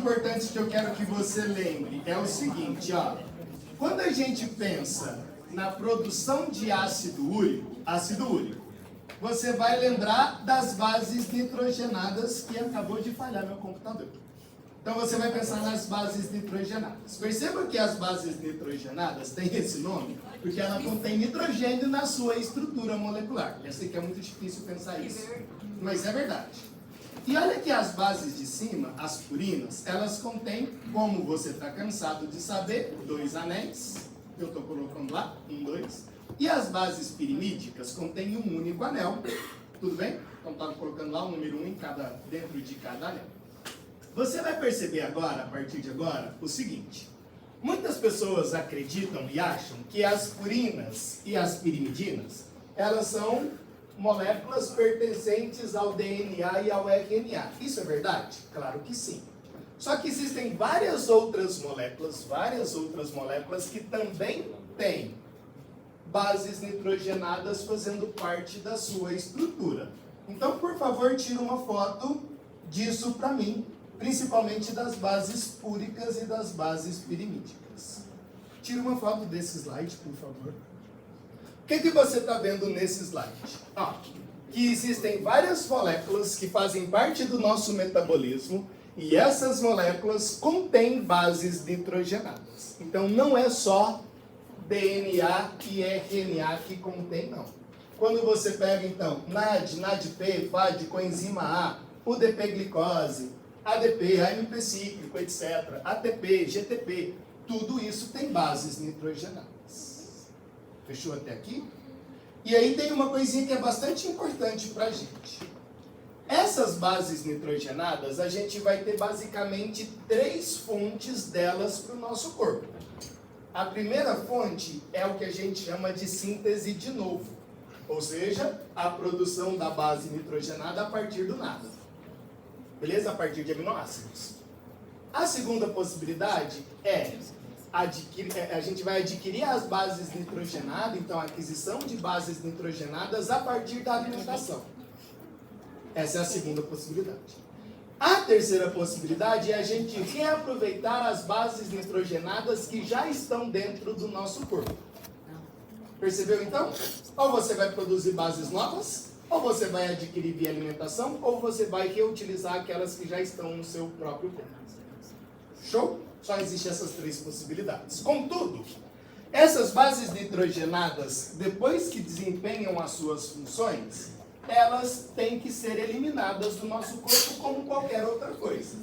importantes que eu quero que você lembre é o seguinte, ó. Quando a gente pensa na produção de ácido úrico, você vai lembrar das bases nitrogenadas que acabou de falhar meu computador. Então você vai pensar nas bases nitrogenadas. Perceba que as bases nitrogenadas têm esse nome porque ela contém nitrogênio na sua estrutura molecular. Eu sei que é muito difícil pensar isso, mas é verdade. E olha que as bases de cima, as purinas, elas contêm, como você está cansado de saber, 2 anéis. Eu estou colocando lá, 1, 2. E as bases pirimídicas contêm um único anel. Tudo bem? Então estava colocando lá o número 1 dentro de cada anel. Você vai perceber agora, a partir de agora, o seguinte. Muitas pessoas acreditam e acham que as purinas e as pirimidinas, elas são moléculas pertencentes ao DNA e ao RNA. Isso é verdade? Claro que sim. Só que existem várias outras moléculas que também têm bases nitrogenadas fazendo parte da sua estrutura. Então, por favor, tira uma foto disso para mim, principalmente das bases púricas e das bases pirimídicas. Tira uma foto desse slide, por favor. O que você está vendo nesse slide? Que existem várias moléculas que fazem parte do nosso metabolismo e essas moléculas contêm bases nitrogenadas. Então, não é só DNA e RNA que contém, não. Quando você pega, então, NAD, NADP, FAD, coenzima A, UDP-glicose, ADP, AMP cíclico, etc., ATP, GTP, tudo isso tem bases nitrogenadas. Fechou até aqui? E aí tem uma coisinha que é bastante importante para a gente. Essas bases nitrogenadas, a gente vai ter basicamente 3 fontes delas para o nosso corpo. A primeira fonte é o que a gente chama de síntese de novo, ou seja, a produção da base nitrogenada a partir do nada. Beleza? A partir de aminoácidos. A segunda possibilidade é a gente vai adquirir as bases nitrogenadas, então a aquisição de bases nitrogenadas a partir da alimentação. Essa é a segunda possibilidade. A terceira possibilidade é a gente reaproveitar as bases nitrogenadas que já estão dentro do nosso corpo. Percebeu então? Ou você vai produzir bases novas, ou você vai adquirir via alimentação, ou você vai reutilizar aquelas que já estão no seu próprio corpo. Show? Só existem essas 3 possibilidades. Contudo, essas bases nitrogenadas, depois que desempenham as suas funções, elas têm que ser eliminadas do nosso corpo como qualquer outra coisa.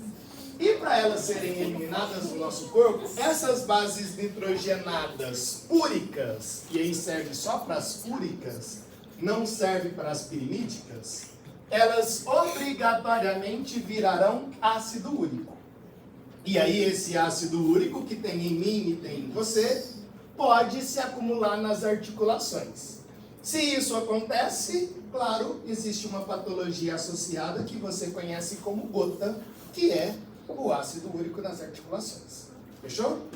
E para elas serem eliminadas do nosso corpo, essas bases nitrogenadas púricas, e aí serve só para as púricas, não serve para as pirimídicas, elas obrigatoriamente virarão ácido úrico. E aí esse ácido úrico que tem em mim e tem em você, pode se acumular nas articulações. Se isso acontece, claro, existe uma patologia associada que você conhece como gota, que é o ácido úrico nas articulações. Fechou?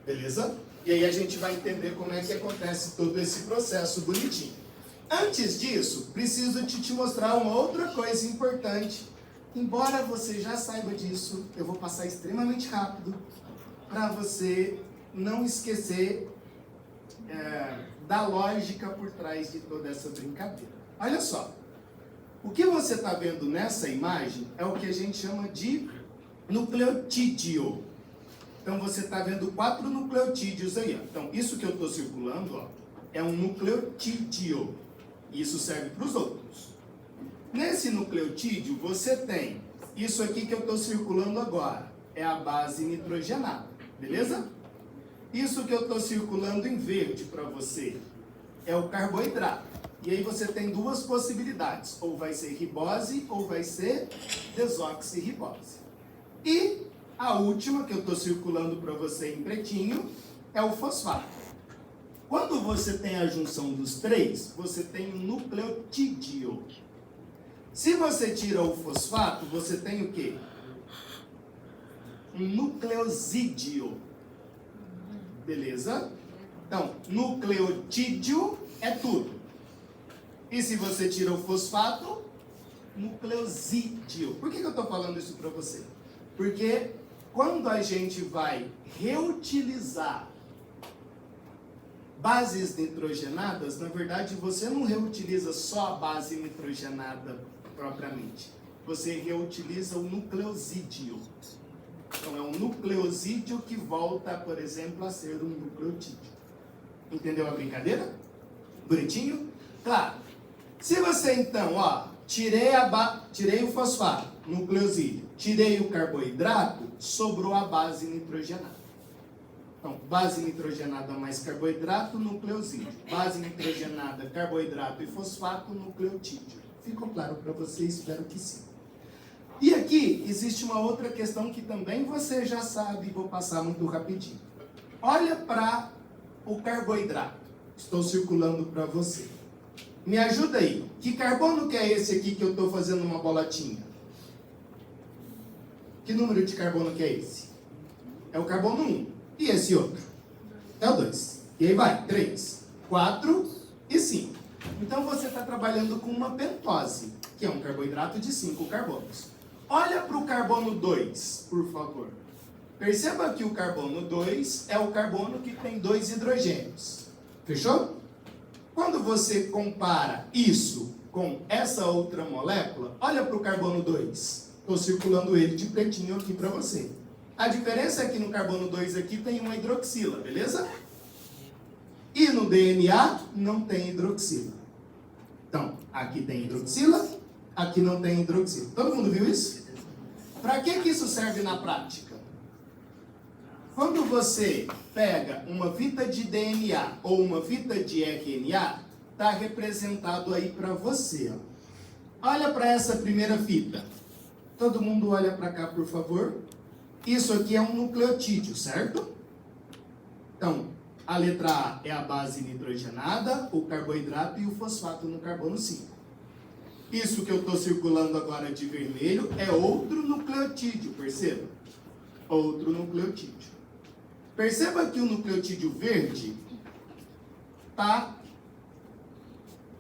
Beleza? E aí a gente vai entender como é que acontece todo esse processo bonitinho. Antes disso, preciso te mostrar uma outra coisa importante. Embora você já saiba disso, eu vou passar extremamente rápido para você não esquecer da lógica por trás de toda essa brincadeira. Olha só, o que você está vendo nessa imagem é o que a gente chama de nucleotídeo. Então você está vendo 4 nucleotídeos aí. Ó. Então isso que eu estou circulando é um nucleotídeo. Isso serve para os outros. Nesse nucleotídeo você tem isso aqui que eu estou circulando agora. É a base nitrogenada. Beleza? Isso que eu estou circulando em verde para você é o carboidrato. E aí você tem 2 possibilidades. Ou vai ser ribose ou vai ser desoxirribose. E a última que eu estou circulando para você em pretinho é o fosfato. Quando você tem a junção dos 3, você tem um nucleotídeo. Se você tira o fosfato, você tem o quê? Um nucleosídeo. Beleza? Então, nucleotídeo é tudo. E se você tira o fosfato, nucleosídeo. Por que eu estou falando isso para você? Porque quando a gente vai reutilizar bases nitrogenadas, na verdade você não reutiliza só a base nitrogenada propriamente. Você reutiliza o nucleosídeo. Então é um nucleosídeo que volta, por exemplo, a ser um nucleotídeo. Entendeu a brincadeira? Bonitinho? Claro. Se você então, tirei o fosfato, nucleosídeo, tirei o carboidrato, sobrou a base nitrogenada. Então, base nitrogenada mais carboidrato, nucleosídeo. Base nitrogenada, carboidrato e fosfato, nucleotídeo. Ficou claro para você? Espero que sim. E aqui existe uma outra questão que também você já sabe, vou passar muito rapidinho. Olha para o carboidrato. Estou circulando para você. Me ajuda aí. Que carbono que é esse aqui que eu estou fazendo uma bolotinha? Que número de carbono que é esse? É o carbono 1. E esse outro? É o 2. E aí vai. 3, 4 e 5. Então você está trabalhando com uma pentose, que é um carboidrato de 5 carbonos. Olha para o carbono 2, por favor. Perceba que o carbono 2 é o carbono que tem 2 hidrogênios. Fechou? Quando você compara isso com essa outra molécula, olha para o carbono 2. Estou circulando ele de pretinho aqui para você. A diferença é que no carbono 2 aqui tem uma hidroxila, beleza? E no DNA não tem hidroxila. Então, aqui tem hidroxila, aqui não tem hidroxila. Todo mundo viu isso? Para que isso serve na prática? Quando você pega uma fita de DNA ou uma fita de RNA, está representado aí para você. Ó. Olha para essa primeira fita. Todo mundo olha para cá, por favor. Isso aqui é um nucleotídeo, certo? Então, a letra A é a base nitrogenada, o carboidrato e o fosfato no carbono 5. Isso que eu estou circulando agora de vermelho é outro nucleotídeo, perceba? Outro nucleotídeo. Perceba que o nucleotídeo verde está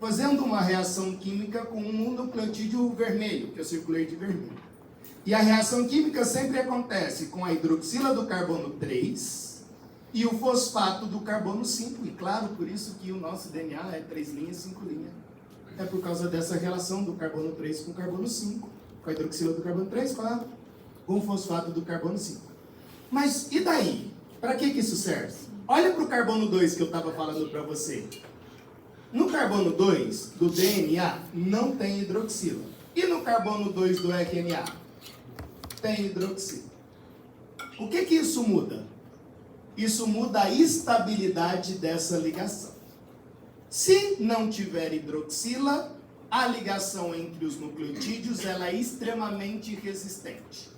fazendo uma reação química com um nucleotídeo vermelho, que eu circulei de vermelho. E a reação química sempre acontece com a hidroxila do carbono 3 e o fosfato do carbono 5. E claro, por isso que o nosso DNA é 3 linhas, 5 linhas. É por causa dessa relação do carbono 3 com o carbono 5. Com a hidroxila do carbono 3 com o fosfato do carbono 5. Mas e daí? Para que isso serve? Olha para o carbono 2 que eu estava falando para você. No carbono 2 do DNA não tem hidroxila. E no carbono 2 do RNA? Tem hidroxila. O que isso muda? Isso muda a estabilidade dessa ligação. Se não tiver hidroxila, a ligação entre os nucleotídeos ela é extremamente resistente.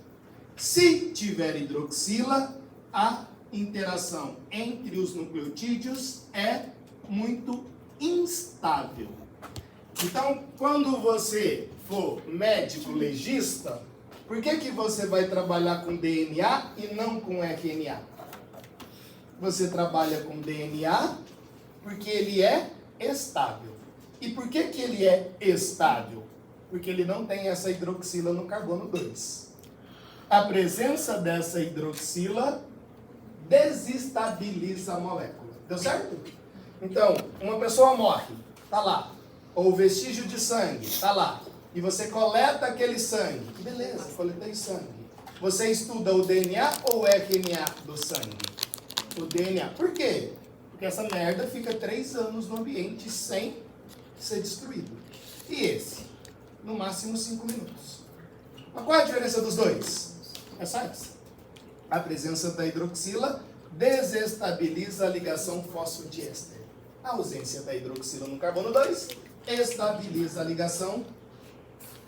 Se tiver hidroxila, a interação entre os nucleotídeos é muito instável. Então, quando você for médico legista, por que você vai trabalhar com DNA e não com RNA? Você trabalha com DNA porque ele é estável. E por que ele é estável? Porque ele não tem essa hidroxila no carbono 2. A presença dessa hidroxila desestabiliza a molécula. Deu certo? Então, uma pessoa morre, tá lá. Ou vestígio de sangue, tá lá. E você coleta aquele sangue. Que beleza, coletei sangue. Você estuda o DNA ou o RNA do sangue? O DNA. Por quê? Porque essa merda fica 3 anos no ambiente sem ser destruído. E esse? No máximo 5 minutos. Mas qual é a diferença dos dois? É só essa. A presença da hidroxila desestabiliza a ligação fosfodiéster. A ausência da hidroxila no carbono 2 estabiliza a ligação.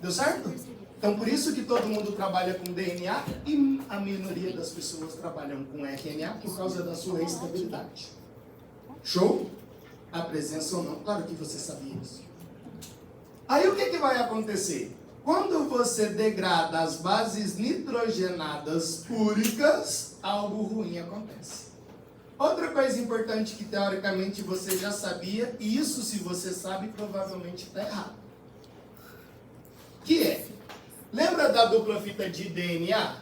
Deu certo? Então, por isso que todo mundo trabalha com DNA e a minoria das pessoas trabalham com RNA por causa da sua estabilidade. Show? A presença ou não. Claro que você sabia isso. Aí o que vai acontecer? Quando você degrada as bases nitrogenadas púricas, algo ruim acontece. Outra coisa importante que teoricamente você já sabia, e isso se você sabe, provavelmente está errado. Que é, lembra da dupla fita de DNA?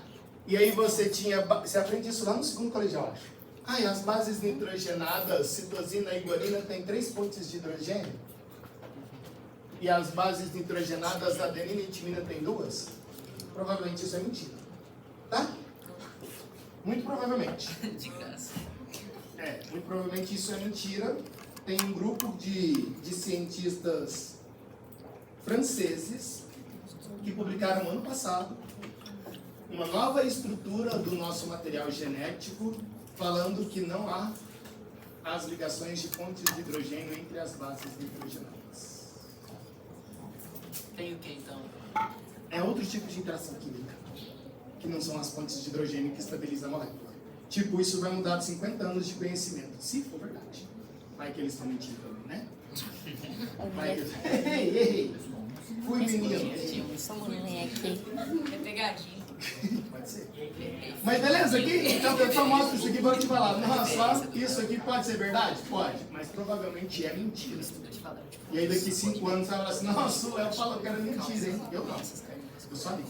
E aí você aprende isso lá no segundo colegial, acho. E as bases nitrogenadas, citosina e guanina, tem 3 pontos de hidrogênio. E as bases nitrogenadas, adenina e timina, tem 2. Provavelmente isso é mentira. Tá? Muito provavelmente. De graça. Muito provavelmente isso é mentira. Tem um grupo de cientistas franceses que publicaram ano passado uma nova estrutura do nosso material genético, falando que não há as ligações de pontes de hidrogênio entre as bases nitrogenadas. Tem o que então? É outro tipo de interação química, que não são as pontes de hidrogênio que estabilizam a molécula. Tipo, isso vai mudar de 50 anos de conhecimento, se for verdade. Vai que eles estão mentindo também, né? Vai que... Ei! Fui menino. Essa mulher aqui. É pegadinha. Pode ser. Mas beleza aqui? Então eu só mostro isso aqui e vou te falar. Nossa, isso aqui pode ser verdade? Pode, mas provavelmente é mentira. E aí daqui 5 anos você vai falar assim, nossa, o Léo falou que era mentira, hein? Eu não. Eu só li.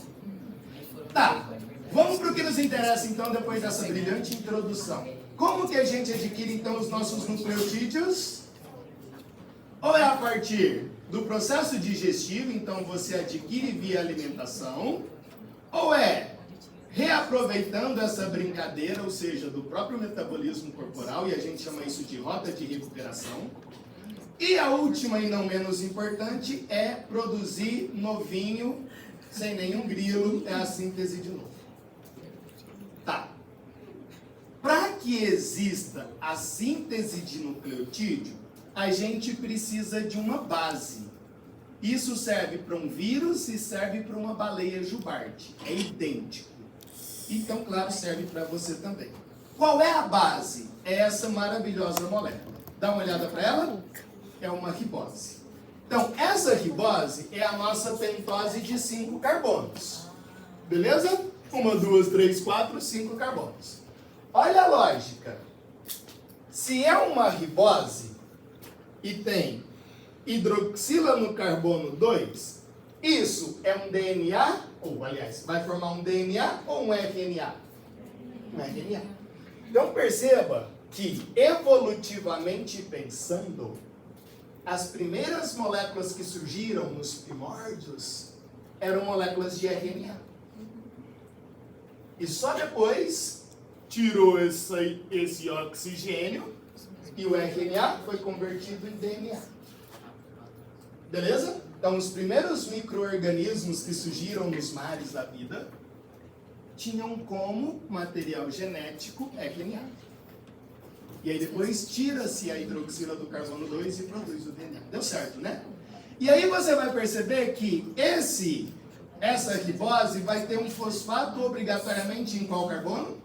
Tá, vamos para o que nos interessa então depois dessa brilhante introdução. Como que a gente adquire então os nossos nucleotídeos? Ou é a partir do processo digestivo, então você adquire via alimentação, ou é reaproveitando essa brincadeira, ou seja, do próprio metabolismo corporal, e a gente chama isso de rota de recuperação. E a última e não menos importante é produzir novinho, sem nenhum grilo, é a síntese de novo. Tá. Para que exista a síntese de nucleotídeo, a gente precisa de uma base. Isso serve para um vírus e serve para uma baleia jubarte. É idêntico. Então, claro, serve para você também. Qual é a base? É essa maravilhosa molécula. Dá uma olhada para ela? É uma ribose. Então, essa ribose é a nossa pentose de 5 carbonos. Beleza? 1, 2, 3, 4, 5 carbonos. Olha a lógica. Se é uma ribose e tem hidroxila no carbono 2, isso é um DNA, ou aliás, vai formar um DNA ou um RNA? Um RNA. Então perceba que, evolutivamente pensando, as primeiras moléculas que surgiram nos primórdios eram moléculas de RNA. E só depois tirou esse oxigênio e o RNA foi convertido em DNA. Beleza? Então, os primeiros micro-organismos que surgiram nos mares da vida tinham como material genético RNA. E aí depois tira-se a hidroxila do carbono 2 e produz o DNA. Deu certo, né? E aí você vai perceber que essa ribose vai ter um fosfato obrigatoriamente em qual carbono?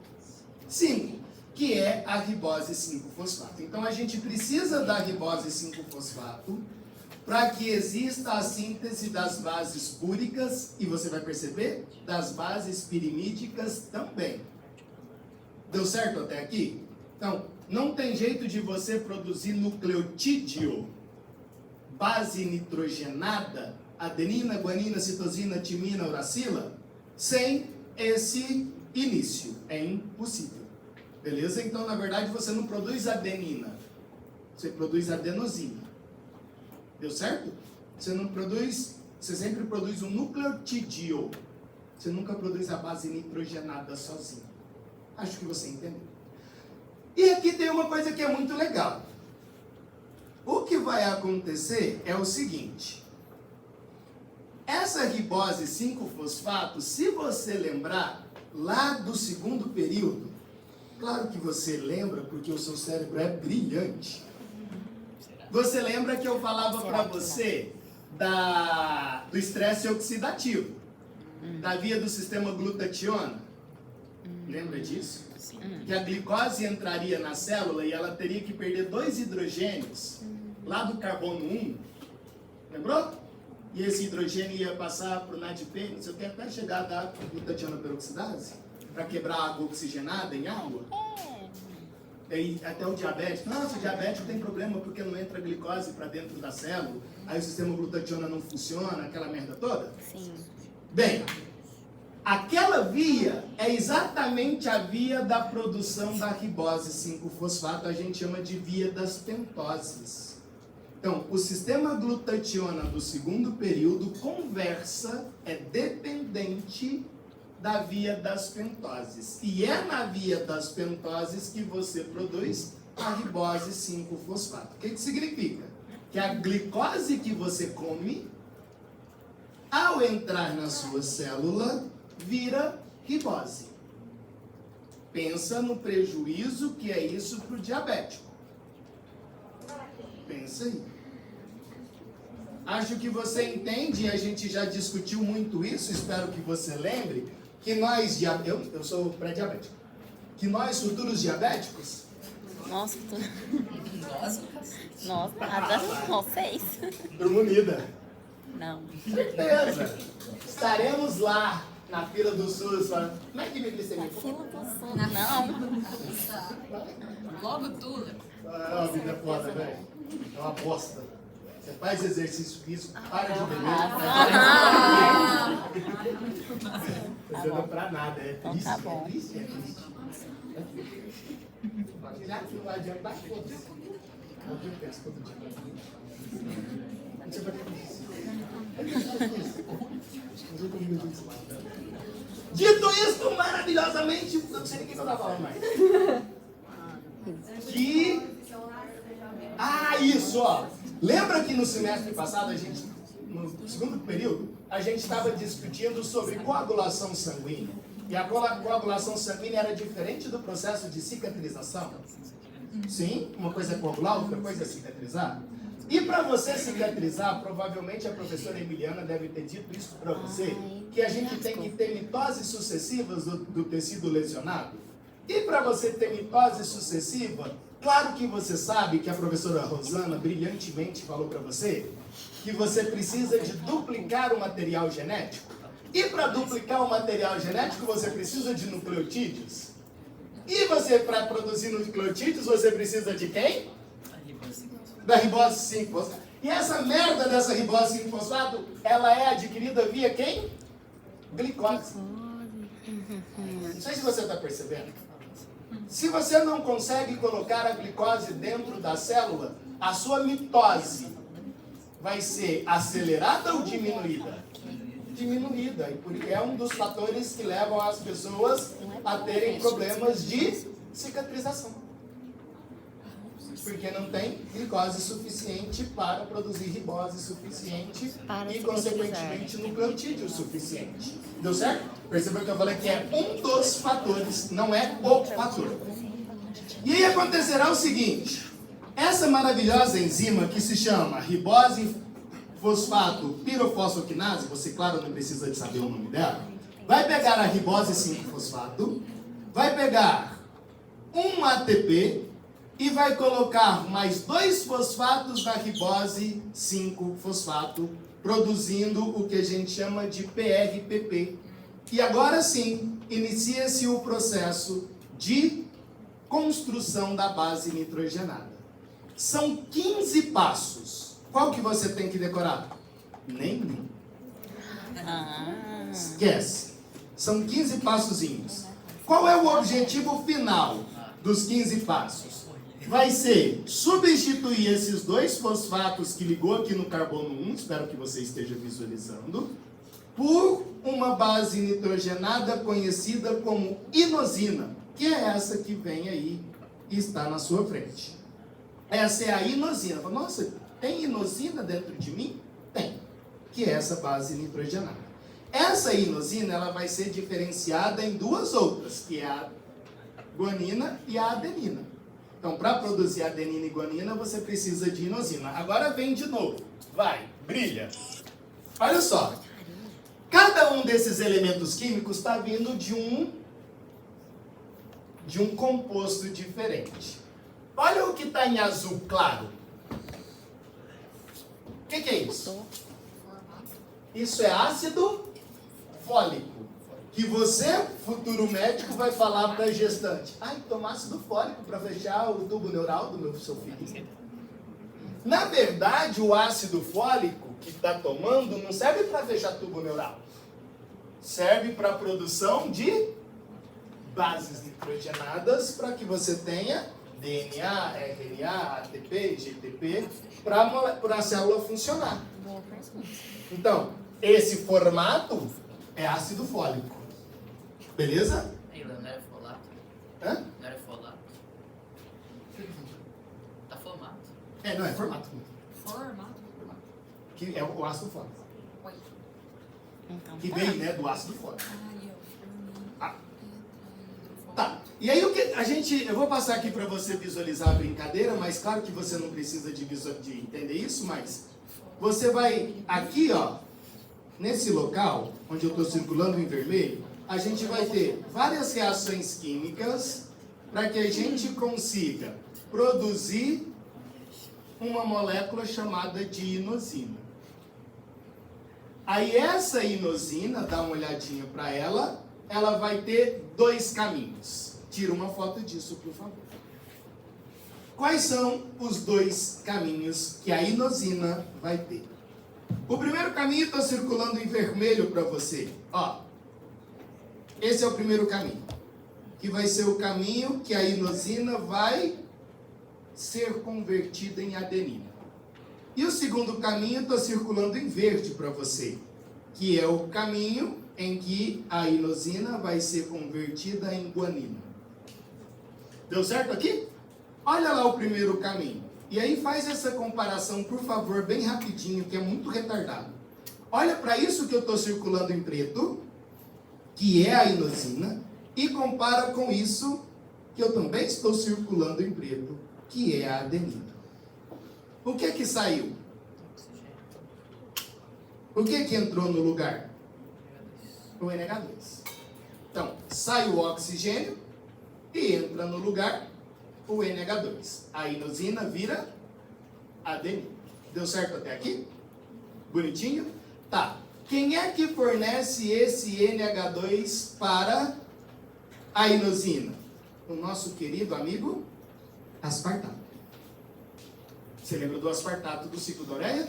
5, que é a ribose 5-fosfato. Então a gente precisa da ribose 5-fosfato para que exista a síntese das bases púricas e você vai perceber das bases pirimídicas também. Deu certo até aqui? Então, não tem jeito de você produzir nucleotídeo, base nitrogenada, adenina, guanina, citosina, timina, uracila, sem esse início. É impossível. Beleza? Então, na verdade, você não produz adenina, você produz adenosina. Deu certo? Você sempre produz um nucleotídeo. Você nunca produz a base nitrogenada sozinho. Acho que você entendeu. E aqui tem uma coisa que é muito legal. O que vai acontecer é o seguinte. Essa ribose 5-fosfato, se você lembrar lá do segundo período, claro que você lembra porque o seu cérebro é brilhante. Você lembra que eu falava para você do estresse oxidativo, da via do sistema glutationa? Lembra disso? Sim. Que a glicose entraria na célula e ela teria que perder 2 hidrogênios lá do carbono 1. Lembrou? E esse hidrogênio ia passar para o NADP, não sei o que, até chegar da glutationa peroxidase, para quebrar a água oxigenada em água. E até o diabético. Nossa, o diabético tem problema porque não entra glicose para dentro da célula, aí o sistema glutationa não funciona, aquela merda toda. Sim. Bem, Aquela via é exatamente a via da produção da ribose 5-fosfato, a gente chama de via das pentoses. Então, o sistema glutationa do segundo período conversa, é dependente da via das pentoses. E é na via das pentoses que você produz a ribose 5-fosfato. O que significa? Que a glicose que você come, ao entrar na sua célula, vira ribose. Pensa no prejuízo que é isso para o diabético. Pensa aí. Acho que você entende, e a gente já discutiu muito isso, espero que você lembre, que nós, eu sou pré-diabético, que nós futuros diabéticos... Nossa, Nossa. Nossa, nada, vocês. Turma unida. Não. Certeza. Estaremos lá na fila do SUS falando, como é que me glicemia? Fila do sul, não. Logo tudo. Ah, a vida é foda, velho. É uma bosta. Você faz exercício físico, para de beber. Não serve pra nada, é Então triste, tá bom. é triste, é triste. Já que não adianta, dá foda-se. Eu penso todo dia. Você vai ter Dito isto maravilhosamente, eu não sei nem o que eu tava falando mais. Isso, ó. Lembra que no semestre passado, no segundo período, a gente estava discutindo sobre coagulação sanguínea. E a coagulação sanguínea era diferente do processo de cicatrização? Sim, uma coisa é coagular, outra coisa é cicatrizar. E para você cicatrizar, provavelmente a professora Emiliana deve ter dito isso para você, que a gente tem que ter mitoses sucessivas do tecido lesionado. E para você ter mitose sucessiva, claro que você sabe que a professora Rosana brilhantemente falou para você que você precisa de duplicar o material genético. E para duplicar o material genético, você precisa de nucleotídeos. E você, para produzir nucleotídeos, você precisa de quem? Da ribose 5-fosfato. E essa merda dessa ribose 5-fosfato, ela é adquirida via quem? Glicose. Não sei se você está percebendo. Se você não consegue colocar a glicose dentro da célula, a sua mitose vai ser acelerada ou diminuída? Diminuída. E é um dos fatores que levam as pessoas a terem problemas de cicatrização. Porque não tem glicose suficiente para produzir ribose suficiente e, consequentemente, nucleotídeo suficiente. Deu certo? Percebeu que eu falei que é um dos fatores, não é o fator. E aí acontecerá o seguinte: essa maravilhosa enzima que se chama ribose fosfato pirofosfoquinase, você, claro, não precisa de saber o nome dela, vai pegar a ribose 5-fosfato, vai pegar um ATP e vai colocar mais 2 fosfatos da ribose 5-fosfato, produzindo o que a gente chama de PRPP. E agora sim, inicia-se o processo de construção da base nitrogenada. São 15 passos. Qual que você tem que decorar? Nenhum. Esquece. São 15 passozinhos. Qual é o objetivo final dos 15 passos? Vai ser substituir esses 2 fosfatos que ligou aqui no carbono 1, espero que você esteja visualizando, por uma base nitrogenada conhecida como inosina, que é essa que vem aí e está na sua frente. Essa é a inosina. Nossa, tem inosina dentro de mim? Tem, que é essa base nitrogenada. Essa inosina ela vai ser diferenciada em 2 outras, que é a guanina e a adenina. Então, para produzir adenina e guanina, você precisa de inosina. Agora vem de novo. Vai, brilha. Olha só. Cada um desses elementos químicos está vindo de um composto diferente. Olha o que está em azul claro. O que é isso? Isso é ácido fólico. Que você, futuro médico, vai falar para a gestante: ai, toma ácido fólico para fechar o tubo neural do seu filho. Na verdade, o ácido fólico que está tomando não serve para fechar tubo neural. serve para a produção de bases nitrogenadas para que você tenha DNA, RNA, ATP, GTP, para a célula funcionar. Boa pergunta. Então, esse formato é ácido fólico. Beleza? Aí, Léo, não era folato? Hã? Não era folato? Tá formato. Não, é formato. Formato? Que é o ácido fólico. Oi. Então, Que tá. vem, né, do ácido fólico. Ai, eu. Ah. Tá. E aí o que eu vou passar aqui para você visualizar a brincadeira, mas claro que você não precisa de entender isso, mas você vai aqui, ó, nesse local onde eu estou circulando em vermelho, a gente vai ter várias reações químicas para que a gente consiga produzir uma molécula chamada de inosina. Aí essa inosina, dá uma olhadinha para ela vai ter dois caminhos. Tira uma foto disso, por favor. Quais são os dois caminhos que a inosina vai ter? O primeiro caminho está circulando em vermelho para você. Ó, esse é o primeiro caminho, que vai ser o caminho que a inosina vai ser convertida em adenina. E o segundo caminho está circulando em verde para você, que é o caminho em que a inosina vai ser convertida em guanina. Deu certo aqui? Olha lá o primeiro caminho. E aí faz essa comparação, por favor, bem rapidinho, que é muito retardado. Olha para isso que eu estou circulando em preto, que é a inosina, e compara com isso que eu também estou circulando em preto, que é a adenina. O que que saiu? O que entrou no lugar? O NH2. Então, sai o oxigênio e entra no lugar o NH2. A inosina vira adenina. Deu certo até aqui? Bonitinho? Tá. Quem é que fornece esse NH2 para a inosina? O nosso querido amigo aspartato. Você lembra do aspartato do ciclo da ureia?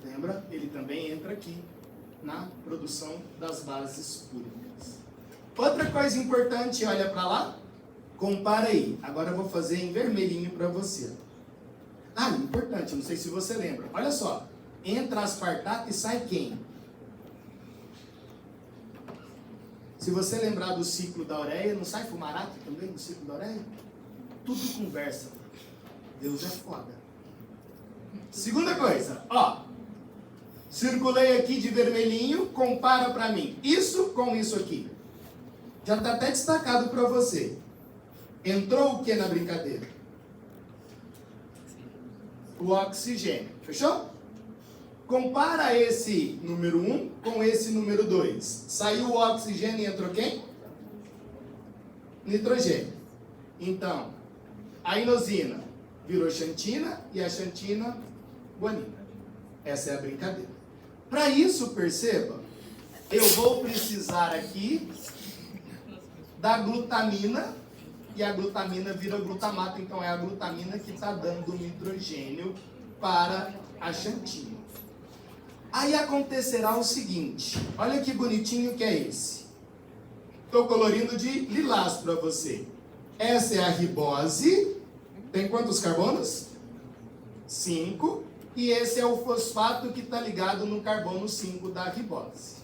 Lembra? Ele também entra aqui na produção das bases púricas. Outra coisa importante, olha para lá. Compara aí. Agora eu vou fazer em vermelhinho para você. Ah, importante, não sei se você lembra. Olha só. Entra aspartato e sai quem? Se você lembrar do ciclo da ureia, não sai fumarato também do ciclo da ureia? Tudo conversa. Deus é foda. Segunda coisa, ó. Circulei aqui de vermelhinho, compara para mim. Isso com isso aqui. Já está até destacado para você. Entrou o que na brincadeira? O oxigênio. Fechou? Compara esse número 1 com esse número 2. Saiu o oxigênio e entrou quem? Nitrogênio. Então, a inosina virou xantina e a xantina guanina. Essa é a brincadeira. Para isso, perceba, eu vou precisar aqui da glutamina e a glutamina vira glutamato. Então, é a glutamina que está dando o nitrogênio para a xantina. Aí acontecerá o seguinte, olha que bonitinho que é esse. Estou colorindo de lilás para você. Essa é a ribose. Tem quantos carbonos? 5. E esse é o fosfato que está ligado no carbono 5 da ribose.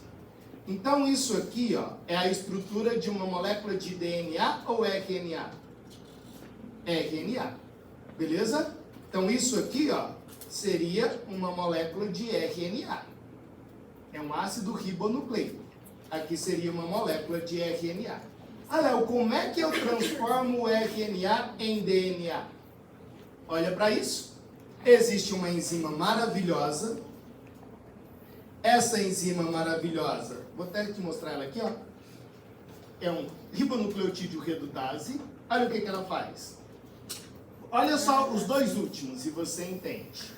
Então isso aqui, ó, é a estrutura de uma molécula de DNA ou RNA? RNA. Beleza? Então isso aqui, ó, seria uma molécula de RNA. É um ácido ribonucleico. Aqui seria uma molécula de RNA. Ah, Léo, como é que eu transformo o RNA em DNA? Olha para isso. Existe uma enzima maravilhosa. Essa enzima maravilhosa, vou até te mostrar ela aqui, ó. É um ribonucleotídeo redutase. Olha o que ela faz. Olha só os dois últimos e você entende.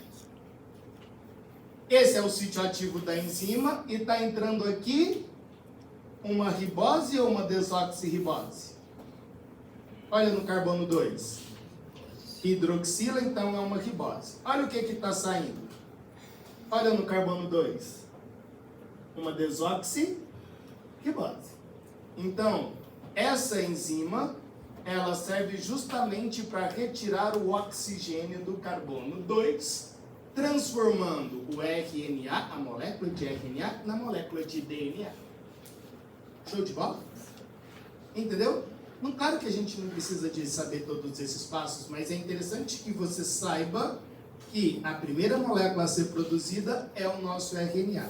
Esse é o sítio ativo da enzima e está entrando aqui uma ribose ou uma desoxirribose? Olha no carbono 2. Hidroxila, então, é uma ribose. Olha o que está saindo. Olha no carbono 2. Uma desoxirribose. ribose. Então, essa enzima, ela serve justamente para retirar o oxigênio do carbono 2, transformando o RNA, a molécula de RNA, na molécula de DNA. Show de bola? Entendeu? Não, claro que a gente não precisa de saber todos esses passos, mas é interessante que você saiba que a primeira molécula a ser produzida é o nosso RNA.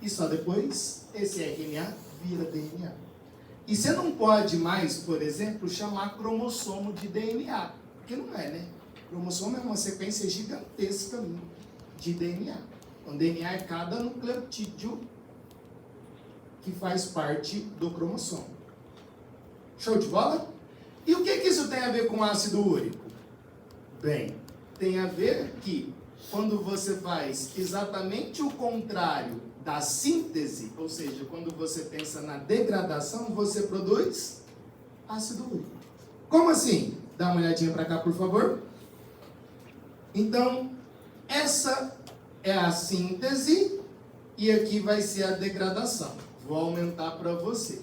E só depois esse RNA vira DNA. E você não pode mais, por exemplo, chamar cromossomo de DNA, porque não é, né? Cromossomo é uma sequência gigantesca de DNA. O DNA é cada nucleotídeo que faz parte do cromossomo. Show de bola? E o que isso tem a ver com ácido úrico? Bem, tem a ver que quando você faz exatamente o contrário da síntese, ou seja, quando você pensa na degradação, você produz ácido úrico. Como assim? Dá uma olhadinha para cá, por favor. Então, essa é a síntese e aqui vai ser a degradação. Vou aumentar para você.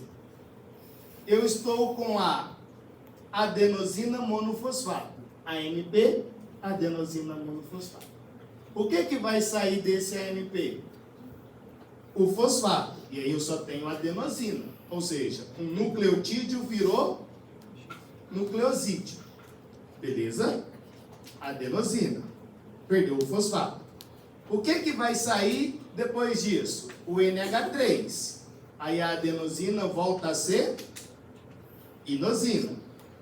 Eu estou com a adenosina monofosfato, AMP, adenosina monofosfato. O que vai sair desse AMP? O fosfato. E aí eu só tenho adenosina. Ou seja, um nucleotídeo virou nucleosídeo. Beleza? Adenosina. Perdeu o fosfato. O que vai sair depois disso? O NH3. Aí a adenosina volta a ser inosina.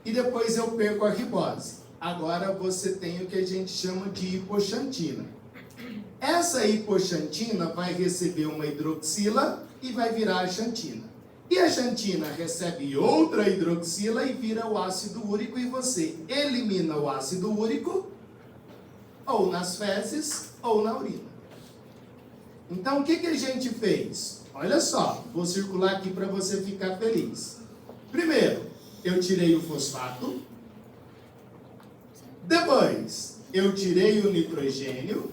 E depois eu perco a ribose. Agora você tem o que a gente chama de hipoxantina. Essa hipoxantina vai receber uma hidroxila e vai virar a xantina. E a xantina recebe outra hidroxila e vira o ácido úrico e você elimina o ácido úrico ou nas fezes ou na urina. Então o que a gente fez? Olha só, vou circular aqui para você ficar feliz. Primeiro, eu tirei o fosfato. Depois, eu tirei o nitrogênio.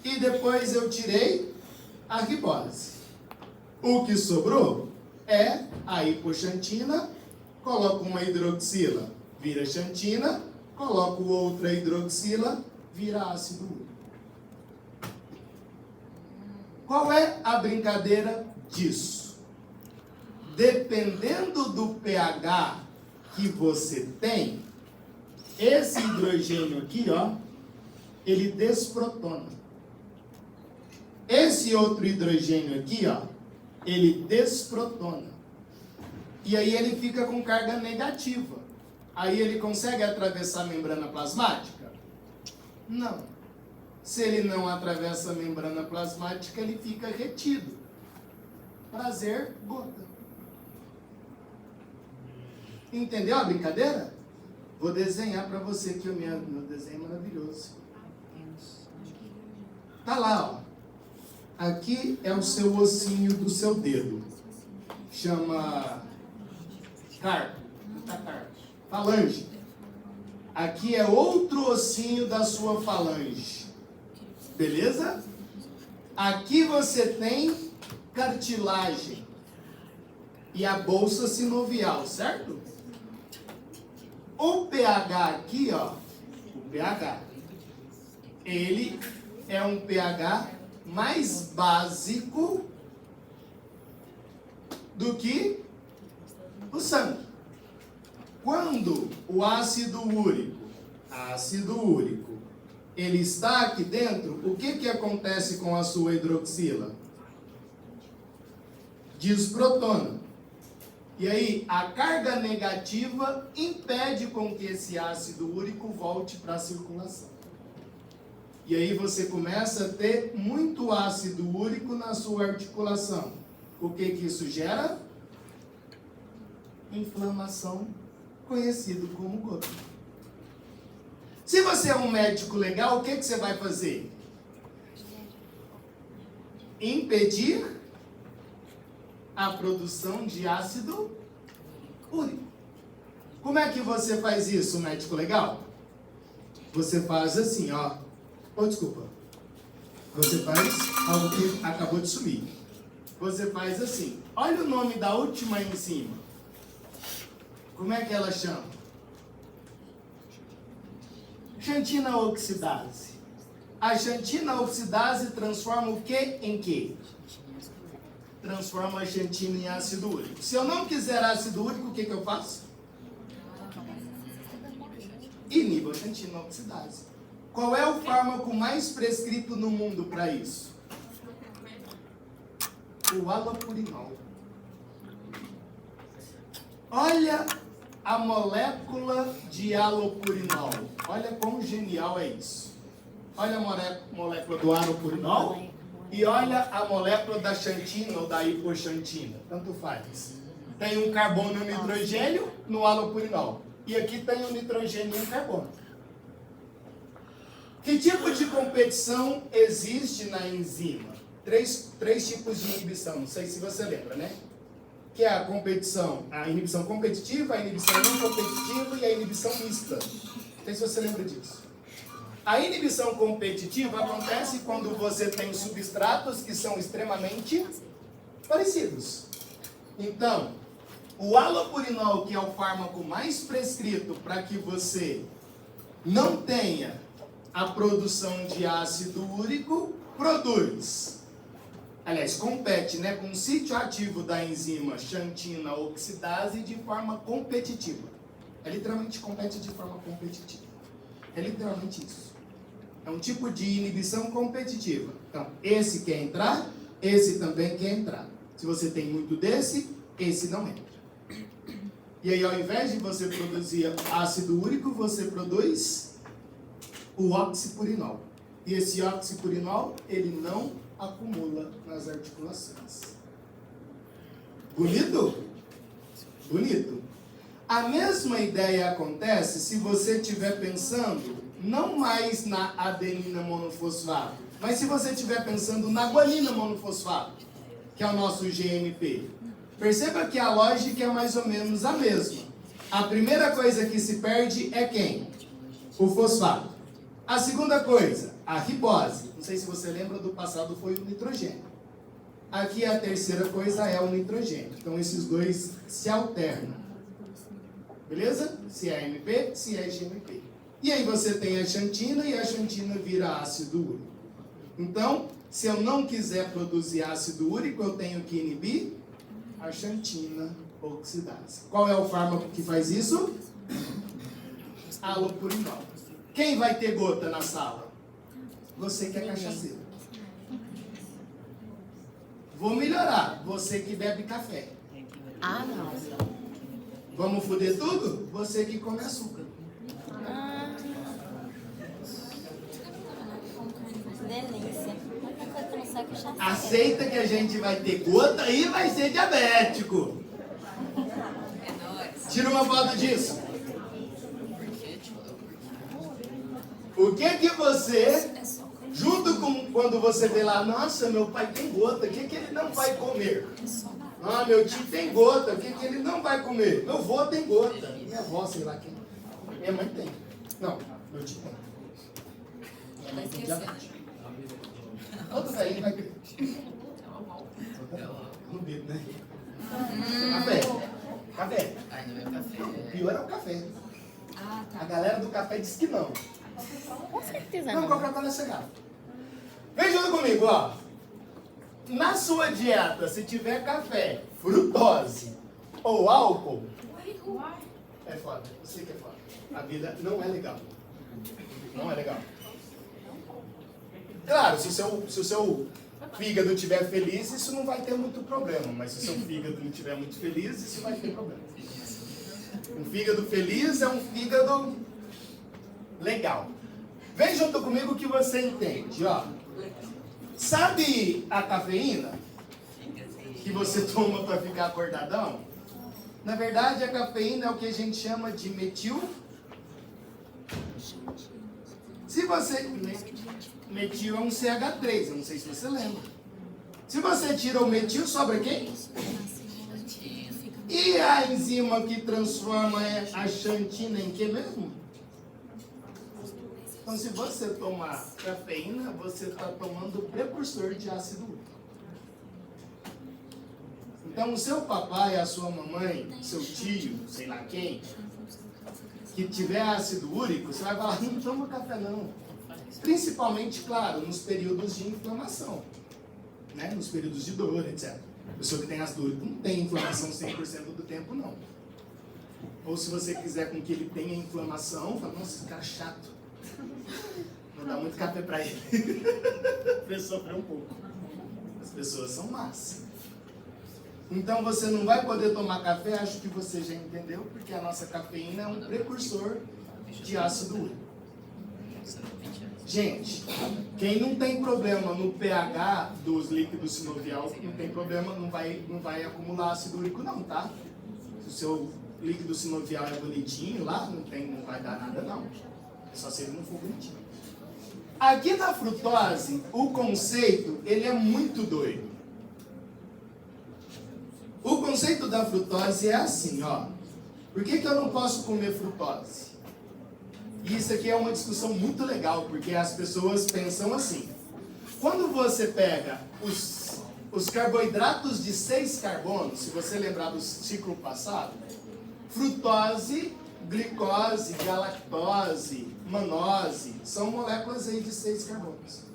E depois eu tirei a ribose. O que sobrou é a hipoxantina. Coloco uma hidroxila, vira xantina. Coloco outra hidroxila, vira ácido úrico. Qual é a brincadeira disso? Dependendo do pH que você tem, esse hidrogênio aqui, ó, ele desprotona. Esse outro hidrogênio aqui, ó, ele desprotona. E aí ele fica com carga negativa. Aí ele consegue atravessar a membrana plasmática? Não. Se ele não atravessa a membrana plasmática, ele fica retido. Prazer, gota. Entendeu a brincadeira? Vou desenhar para você que o meu desenho é maravilhoso. Tá lá, ó. Aqui é o seu ossinho do seu dedo. Chama carpo. Falange. Aqui é outro ossinho da sua falange. Beleza? Aqui você tem cartilagem. E a bolsa sinovial, certo? O pH aqui, ó. O pH. Ele é um pH mais básico do que o sangue. Quando o ácido úrico, ele está aqui dentro, o que acontece com a sua hidroxila? Desprotona. E aí, a carga negativa impede com que esse ácido úrico volte para a circulação. E aí você começa a ter muito ácido úrico na sua articulação. O que isso gera? Inflamação, conhecido como gota. Se você é um médico legal, o que você vai fazer? Impedir a produção de ácido úrico. Como é que você faz isso, médico legal? Você faz assim, ó. Oh, desculpa. Você faz algo que acabou de sumir. Você faz assim. olha o nome da última enzima. Como é que ela chama? Xantina oxidase. A xantina oxidase transforma o que em que? Transforma a xantina em ácido úrico. Se eu não quiser ácido úrico, o que eu faço? Inibo a xantina oxidase. Qual é o fármaco mais prescrito no mundo para isso? O halopurinol. Olha a molécula de halopurinol. Olha quão genial é isso. Olha a molécula do halopurinol e olha a molécula da xantina ou da hipoxantina. Tanto faz. Tem um carbono e um nitrogênio no halopurinol. E aqui tem um nitrogênio e um carbono. Que tipo de competição existe na enzima? Três tipos de inibição, não sei se você lembra, né? Que é a competição, a inibição competitiva, a inibição não competitiva e a inibição mista. Não sei se você lembra disso. A inibição competitiva acontece quando você tem substratos que são extremamente parecidos. Então, o halopurinol, que é o fármaco mais prescrito para que você não tenha a produção de ácido úrico, produz. Aliás, compete, né, com o sítio ativo da enzima xantina oxidase de forma competitiva. É literalmente compete de forma competitiva. É literalmente isso. É um tipo de inibição competitiva. Então, esse quer entrar, esse também quer entrar. Se você tem muito desse, esse não entra. E aí, ao invés de você produzir ácido úrico, você produz o oxipurinol. E esse oxipurinol, ele não acumula nas articulações. Bonito? Bonito. A mesma ideia acontece se você estiver pensando não mais na adenina monofosfato, mas se você estiver pensando na guanina monofosfato, que é o nosso GMP. Perceba que a lógica é mais ou menos a mesma. A primeira coisa que se perde é quem? O fosfato. A segunda coisa, a ribose. Não sei se você lembra, do passado foi o nitrogênio. Aqui a terceira coisa é o nitrogênio. Então esses dois se alternam. Beleza? Se é AMP, se é GMP. E aí você tem a xantina e a xantina vira ácido úrico. Então, se eu não quiser produzir ácido úrico, eu tenho que inibir a xantina oxidase. Qual é o fármaco que faz isso? Halopurinol. Quem vai ter gota na sala? Você que é cachaceiro. Vou melhorar. Você que bebe café. Ah, não. Vamos foder tudo? Você que come açúcar. Delícia. Aceita que a gente vai ter gota e vai ser diabético. É nóis. Tira uma foto disso. Por quê, tio? O que você, junto com quando você vê lá, nossa, meu pai tem gota, o que ele não vai comer? Ah, meu tio tem gota, o que ele não vai comer? Meu avô tem gota. Minha avó, sei lá quem. Minha mãe tem. Não, meu tio tem. Minha mãe tem diabetes. Todo velho vai ter. Não bebo, né? Café. Café. Ai, no meu café. O pior é o café. Ah, A galera do café diz que não. Com certeza Não, não. Coca-Cola é cegado. Vem junto comigo, ó. Na sua dieta, se tiver café, frutose ou álcool, é foda. Você que é foda. A vida não é legal. Não é legal. Claro, se o seu fígado estiver feliz, isso não vai ter muito problema. Mas se o seu fígado não estiver muito feliz, isso vai ter problema. Um fígado feliz é um fígado legal. Vem junto comigo que você entende, ó. Sabe a cafeína que você toma para ficar acordadão? Na verdade, a cafeína é o que a gente chama de metil. Se você... Metil é um CH3, eu não sei se você lembra. Se você tira o metil, sobra quem? E a enzima que transforma a xantina em que mesmo? Então, se você tomar cafeína, você está tomando o precursor de ácido úrico. Então, o seu papai, a sua mamãe, seu tio, sei lá quem, que tiver ácido úrico, você vai falar, não toma café não. Principalmente, claro, nos períodos de inflamação, né? Nos períodos de dor, etc. A pessoa que tem ácido úrico não tem inflamação 100% do tempo, não. Ou se você quiser com que ele tenha inflamação, fala, nossa, esse cara é chato. Vou dar muito café pra ele. Pra ele sofrer um pouco. As pessoas são más. Então você não vai poder tomar café, acho que você já entendeu, porque a nossa cafeína é um precursor de ácido úrico. Gente, quem não tem problema no pH dos líquidos sinovial, não tem problema, não vai acumular ácido úrico não, tá? Se o seu líquido sinovial é bonitinho lá, não vai dar nada não. É só se ele não for bonitinho. Aqui na frutose, o conceito, ele é muito doido. O conceito da frutose é assim, ó. Por que eu não posso comer frutose? E isso aqui é uma discussão muito legal, porque as pessoas pensam assim. Quando você pega os carboidratos de 6 carbonos, se você lembrar do ciclo passado, frutose, glicose, galactose, manose, são moléculas aí de 6 carbonos.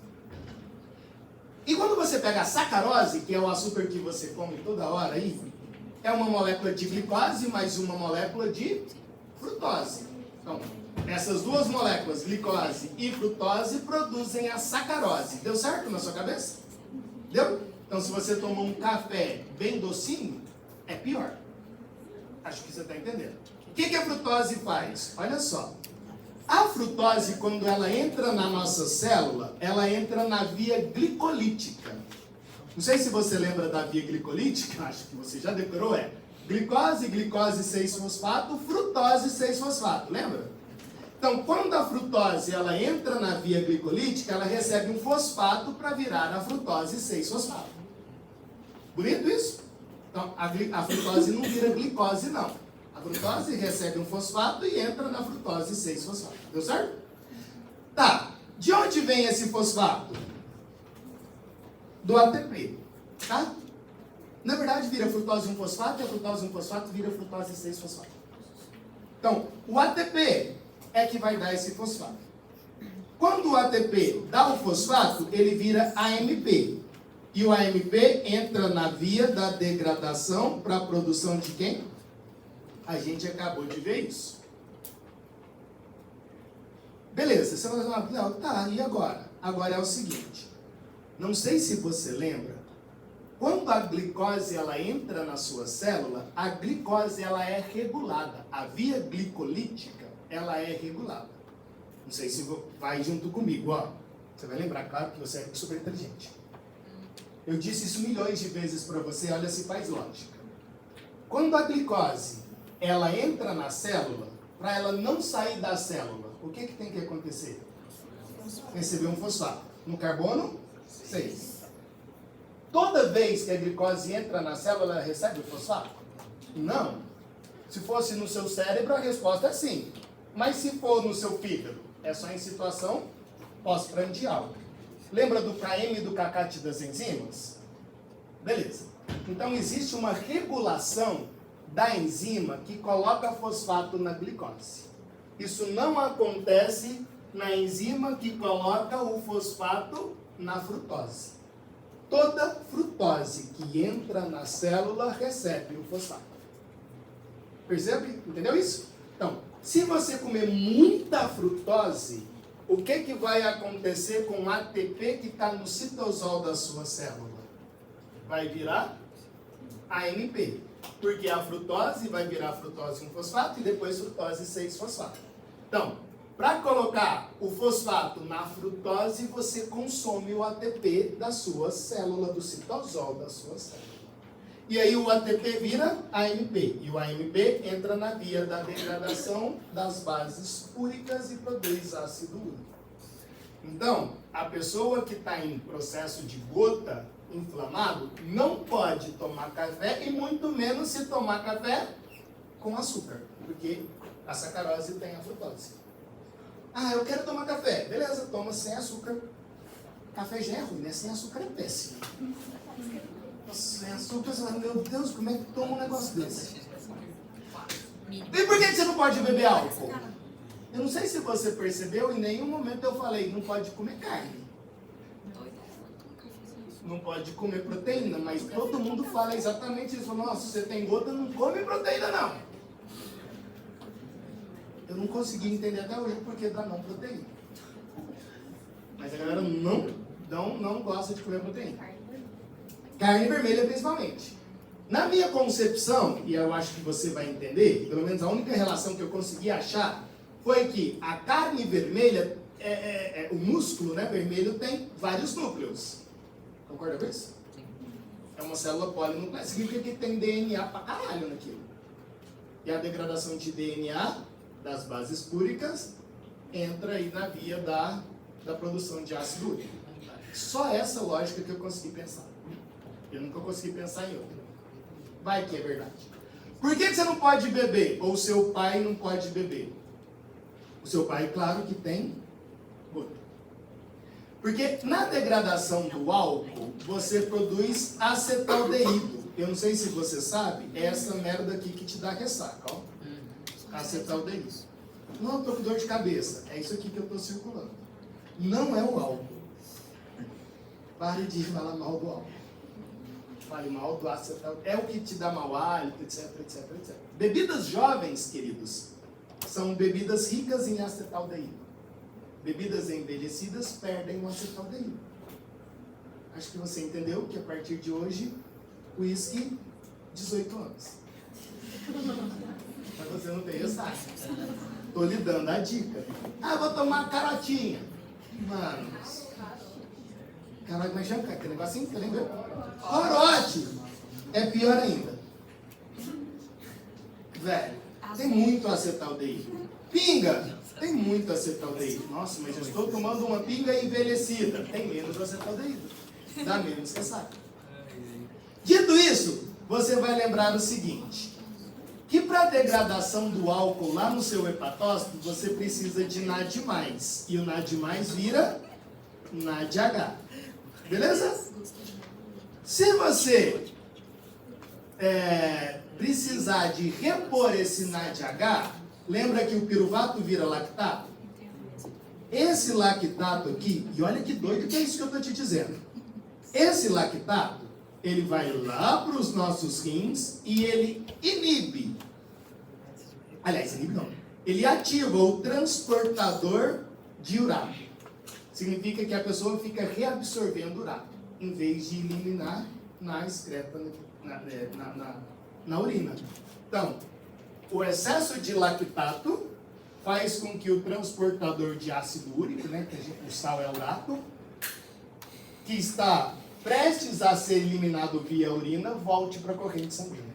E quando você pega a sacarose, que é o açúcar que você come toda hora aí, é uma molécula de glicose mais uma molécula de frutose. Então, essas duas moléculas, glicose e frutose, produzem a sacarose. Deu certo na sua cabeça? Deu? Então, se você tomar um café bem docinho, é pior. Acho que você está entendendo. O que a frutose faz? Olha só. A frutose, quando ela entra na nossa célula, ela entra na via glicolítica. Não sei se você lembra da via glicolítica, acho que você já decorou, glicose, glicose 6-fosfato, frutose 6-fosfato, lembra? Então, quando a frutose ela entra na via glicolítica, ela recebe um fosfato para virar a frutose 6-fosfato. Bonito isso? Então, a frutose não vira glicose, não. A frutose recebe um fosfato e entra na frutose 6-fosfato. Deu certo? Tá. De onde vem esse fosfato? Do ATP. Tá? Na verdade, vira frutose 1-fosfato e a frutose 1-fosfato vira frutose 6-fosfato. Então, o ATP é que vai dar esse fosfato. Quando o ATP dá o fosfato, ele vira AMP. E o AMP entra na via da degradação para a produção de quem? A gente acabou de ver isso. Beleza, você vai falar, não, tá, e agora? Agora é o seguinte, não sei se você lembra, quando a glicose ela entra na sua célula, a glicose ela é regulada, a via glicolítica ela é regulada. Não sei se vai junto comigo, ó. Você vai lembrar, claro, que você é super inteligente. Eu disse isso milhões de vezes para você, olha se faz lógica. Quando a glicose ela entra na célula, para ela não sair da célula, o que tem que acontecer? Receber um fosfato. No carbono, 6. Toda vez que a glicose entra na célula, ela recebe o fosfato? Não. Se fosse no seu cérebro, a resposta é sim. Mas se for no seu fígado, é só em situação pós-prandial. Lembra do KM e do KCAT das enzimas? Beleza. Então existe uma regulação da enzima que coloca fosfato na glicose. Isso não acontece na enzima que coloca o fosfato na frutose. Toda frutose que entra na célula recebe o fosfato. Percebe? Entendeu isso? Então, se você comer muita frutose, o que vai acontecer com o ATP que está no citosol da sua célula? Vai virar AMP. Porque a frutose vai virar frutose 1-fosfato e depois frutose 6-fosfato. Então, para colocar o fosfato na frutose, você consome o ATP da sua célula, do citosol da sua célula. E aí o ATP vira AMP. E o AMP entra na via da degradação das bases úricas e produz ácido úrico. Então, a pessoa que está em processo de gota inflamado não pode tomar café e muito menos se tomar café com açúcar, porque a sacarose tem a frutose. Ah, eu quero tomar café. Beleza, toma sem açúcar. Café já é ruim, né? Sem açúcar é péssimo. Nossa, é açúcar, você fala, meu Deus, como é que toma um negócio desse? Mínimo. E por que você não pode beber álcool? Eu não sei se você percebeu, em nenhum momento eu falei, não pode comer carne. Não pode comer proteína, mas todo mundo fala exatamente isso. Nossa, se você tem gota, não come proteína não. Eu não consegui entender até hoje por que dá não proteína. Mas a galera não gosta de comer proteína. Carne vermelha principalmente. Na minha concepção, e eu acho que você vai entender, pelo menos a única relação que eu consegui achar, foi que a carne vermelha, o músculo, né, vermelho tem vários núcleos. Concorda com isso? É uma célula polinuclear. Significa que tem DNA pra caralho naquilo. E a degradação de DNA das bases púricas entra aí na via da produção de ácido úrico. Só essa lógica que eu consegui pensar. Eu nunca consegui pensar em outra. Vai que é verdade. Por que você não pode beber? Ou o seu pai não pode beber? O seu pai, claro que tem gota. Porque na degradação do álcool, você produz acetaldeído. Eu não sei se você sabe, é essa merda aqui que te dá ressaca, ó. Acetaldeído. Não, eu tô com dor de cabeça. É isso aqui que eu tô circulando. Não é o álcool. Pare de falar mal do álcool. Fale mal do acetaldeído. É o que te dá mau hálito, etc, etc, etc. Bebidas jovens, queridos, são bebidas ricas em acetaldeído. Bebidas envelhecidas perdem o acetaldeído. Acho que você entendeu que a partir de hoje, uísque, 18 anos. Mas você não tem ressaca. Tô lhe dando a dica. Ah, vou tomar carotinha. Mano. Caralho, como é que chama? Aquele negocinho, você lembra? Corote. É pior ainda. Velho, tem muito acetaldeído. Pinga. Tem muito acetaldeído. Nossa, mas eu estou tomando uma pinga envelhecida. Tem menos acetaldeído. Dá menos ressaca. Dito isso, você vai lembrar o seguinte. Que para a degradação do álcool lá no seu hepatócito, você precisa de NAD+. E o NAD+, vira NADH. Beleza? Se você precisar de repor esse NADH, lembra que o piruvato vira lactato? Esse lactato aqui, e olha que doido que é isso que eu estou te dizendo. Esse lactato, ele vai lá para os nossos rins e ele inibe. Aliás, inibe não. Ele ativa o transportador de urato. Significa que a pessoa fica reabsorvendo urato, em vez de eliminar na excreta, na urina. Então, o excesso de lactato faz com que o transportador de ácido úrico, né, que o sal é o urato, que está prestes a ser eliminado via urina, volte para a corrente sanguínea.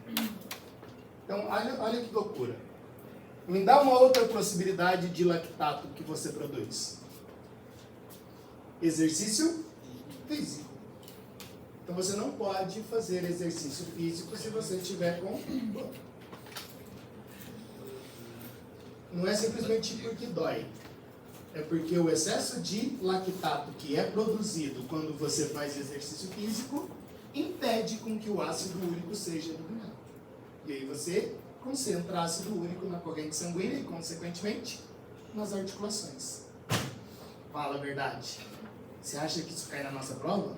Então, olha que loucura. Me dá uma outra possibilidade de lactato que você produz. Exercício físico. Então, você não pode fazer exercício físico se você estiver com dor. Não é simplesmente porque dói. É porque o excesso de lactato que é produzido quando você faz exercício físico impede com que o ácido úrico seja eliminado. E aí você concentra ácido úrico na corrente sanguínea e, consequentemente, nas articulações. Fala a verdade. Você acha que isso cai na nossa prova?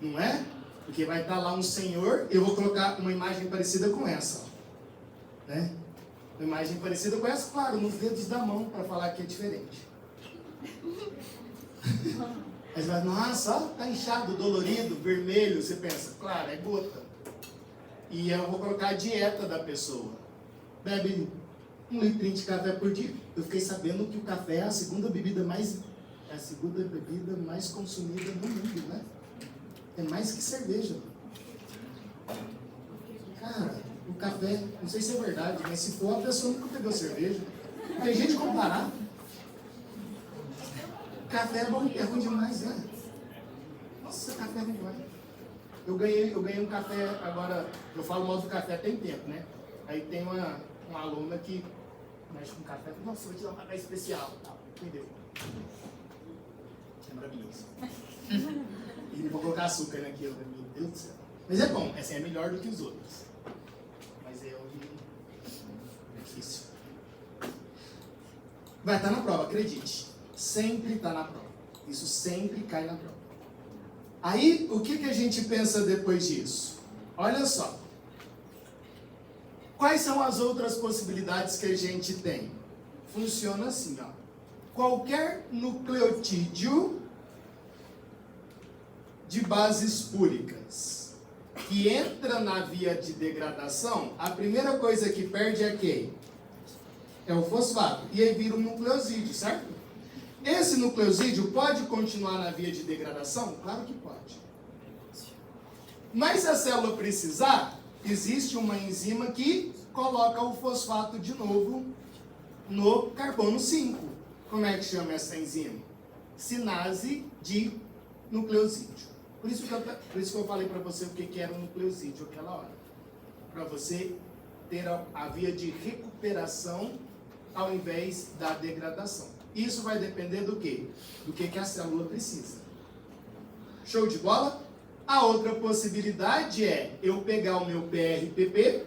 Não é? Porque vai estar lá um senhor, eu vou colocar uma imagem parecida com essa. Né? Uma imagem parecida com essa, claro, nos dedos da mão, para falar que é diferente. Mas vai, nossa, ó, tá inchado, dolorido, vermelho. Você pensa, claro, é gota. E eu vou colocar a dieta da pessoa. Bebe 1 litrinho de café por dia. Eu fiquei sabendo que o café é a segunda bebida mais consumida no mundo, né? É mais que cerveja. Cara, o café, não sei se é verdade, mas se for, a pessoa nunca pegou cerveja. Tem gente comparar. Café é bom, é ruim demais, né? Nossa, café é ruim demais. Eu ganhei um café agora, eu falo mal do café tem tempo, né? Aí tem uma aluna que mexe com café, nossa, vou te dar um café especial. Entendeu? É maravilhoso. E vou colocar açúcar naquilo. Deus do céu. Mas é bom, essa é melhor do que os outros. Mas é difícil. Vai estar na prova, acredite. Sempre está na prova. Isso sempre cai na prova. Aí, o que a gente pensa depois disso? Olha só. Quais são as outras possibilidades que a gente tem? Funciona assim, ó. Qualquer nucleotídeo de bases púricas que entra na via de degradação, a primeira coisa que perde é quem? É o fosfato. E aí vira um nucleosídeo, certo? Esse nucleosídeo pode continuar na via de degradação? Claro que pode. Mas se a célula precisar, existe uma enzima que coloca o fosfato de novo no carbono 5. Como é que chama essa enzima? Sinase de nucleosídeo. Por isso que eu falei para você o que era um nucleosídeo aquela hora. Para você ter a via de recuperação ao invés da degradação. Isso vai depender do quê? Do que a célula precisa. Show de bola? A outra possibilidade é eu pegar o meu PRPP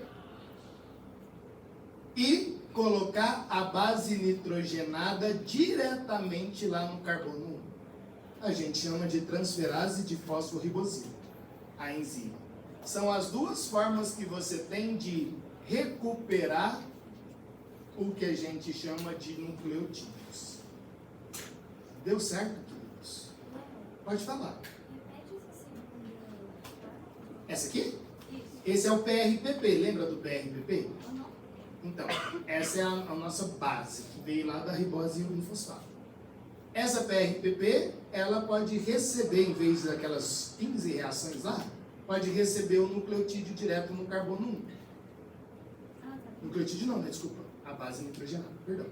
e colocar a base nitrogenada diretamente lá no carbono 1. A gente chama de transferase de fosforribosilo, a enzima. São as duas formas que você tem de recuperar o que a gente chama de nucleotídeos. Deu certo, queridos? Pode falar. Essa aqui? Esse é o PRPP, lembra do PRPP? Então, essa é a nossa base, que veio lá da ribose e fosfato. Essa PRPP, ela pode receber, em vez daquelas 15 reações lá, pode receber o nucleotídeo direto no carbono 1. Nucleotídeo não, né? Desculpa. A base nitrogenada, perdão.